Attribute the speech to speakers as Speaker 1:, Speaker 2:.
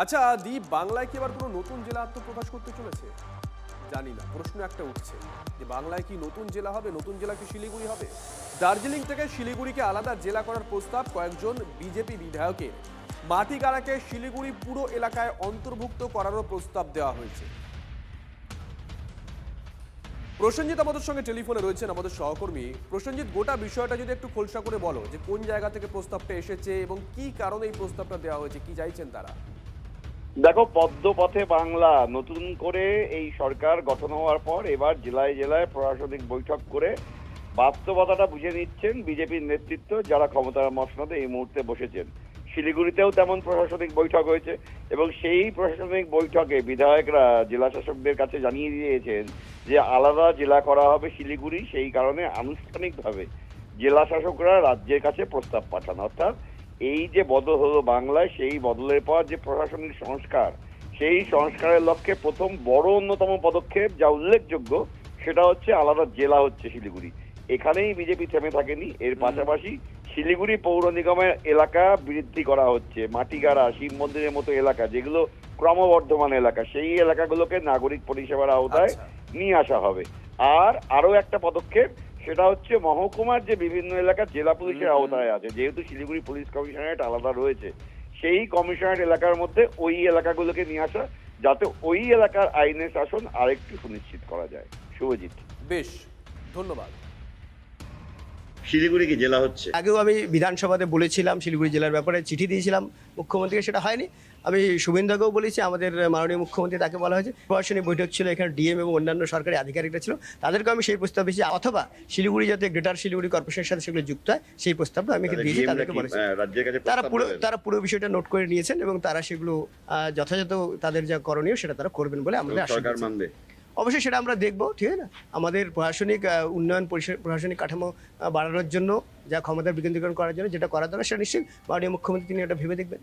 Speaker 1: আচ্ছা দ্বীপ, বাংলায় কি এবার কোনো নতুন জেলা আত্মপ্রকাশ করতে চলেছে? জানি না, প্রশ্ন একটা উঠছে যে বাংলায় কি নতুন জেলা হবে, নতুন জেলা কি শিলিগুড়ি হবে? দার্জিলিং থেকে শিলিগুড়িকে আলাদা জেলা করার প্রস্তাব কয়েকজন বিজেপি বিধায়কের। মাটিগাড়াকে শিলিগুড়ি পুরো এলাকায় অন্তর্ভুক্ত করারও প্রস্তাব দেওয়া হয়েছে। প্রসেনজিৎ আমাদের সঙ্গে টেলিফোনে রয়েছেন, আমাদের সহকর্মী। প্রসেনজিৎ, গোটা বিষয়টা যদি একটু খোলসা করে বলো যে কোন জায়গা থেকে প্রস্তাবটা এসেছে এবং কি কারণে এই প্রস্তাবটা দেওয়া হয়েছে, কি চাইছেন তারা?
Speaker 2: দেখো, পদ্মপথে বাংলা নতুন করে এই সরকার গঠন হওয়ার পর এবার জেলায় জেলায় প্রশাসনিক বৈঠক করে বাস্তবতাটা বুঝে নিচ্ছেন বিজেপির নেতৃত্ব, যারা ক্ষমতার মসনদে এই মুহূর্তে বসেছেন। শিলিগুড়িতেও তেমন প্রশাসনিক বৈঠক হয়েছে এবং সেই প্রশাসনিক বৈঠকে বিধায়করা জেলা শাসকদের কাছে জানিয়ে দিয়েছেন যে আলাদা জেলা করা হবে শিলিগুড়ি। সেই কারণে আনুষ্ঠানিকভাবে জেলা শাসকরা রাজ্যের কাছে প্রস্তাব পাঠান। অর্থাৎ এই যে বদল হলো বাংলায়, সেই বদলের পর যে প্রশাসনিক সংস্কার, সেই সংস্কারের লক্ষ্যে প্রথম বড় অন্যতম পদক্ষেপ যা উল্লেখযোগ্য সেটা হচ্ছে আলাদা জেলা হচ্ছে শিলিগুড়ি। এখানেই বিজেপি থেমে থাকেনি, এর পাশাপাশি শিলিগুড়ি পৌর নিগমের এলাকা বৃদ্ধি করা হচ্ছে। মাটিগাড়া, শিব মন্দিরের মতো এলাকা যেগুলো ক্রমবর্ধমান এলাকা, সেই এলাকাগুলোকে নাগরিক পরিষেবার আওতায় নিয়ে আসা হবে। আর আরো একটা পদক্ষেপ, সেটা হচ্ছে মহকুমার যে বিভিন্ন এলাকা জেলা পুলিশের আওতায় আছে। যেহেতু শিলিগুড়ি পুলিশ কমিশনারেট আলাদা রয়েছে, সেই কমিশনারেট এলাকার মধ্যে ওই এলাকাগুলোকে নিয়ে আসা, যাতে ওই এলাকার আইনের শাসন আরেকটু সুনিশ্চিত করা যায়। শুভজিৎ।
Speaker 1: বেশ, ধন্যবাদ।
Speaker 3: শিলিগুড়ি কি জেলা হচ্ছে?
Speaker 4: আগেও আমি বিধানসভাতে বলেছিলাম, শিলিগুড়ি জেলার ব্যাপারে চিঠি দিয়েছিলাম মুখ্যমন্ত্রীকে, সেটা হয়নি। আমি শুভেন্দুকেও বলেছি, আমাদের মাননীয় মুখ্যমন্ত্রী তাকে বলা হয়েছে। প্রশাসনিক বৈঠক ছিল, এখানে ডিএম এবং অন্যান্য সরকারি আধিকারিকরা ছিল, তাদেরকে আমি সেই প্রস্তাব দিয়েছি, অথবা শিলিগুড়ি যাতে গ্রেটার শিলিগুড়ি কর্পোরেশনের সাথে সেগুলো যুক্ত হয় সেই প্রস্তাবটা আমি দিয়েছি তাদেরকে বলেছি। তারা পুরো বিষয়টা নোট করে নিয়েছেন এবং তারা সেগুলো যথাযথ তাদের যা করণীয় সেটা তারা করবেন বলে আমাদের আশা করছি। অবশ্যই সেটা আমরা দেখবো, ঠিক আছে না? আমাদের প্রশাসনিক উন্নয়ন, প্রশাসনিক কাঠামো বাড়ানোর জন্য, যা ক্ষমতা বিকেন্দ্রীকরণ করার জন্য যেটা করা দরকার, সেটা নিশ্চয়ই মাননীয় মুখ্যমন্ত্রী তিনি এটা ভেবে দেখবেন।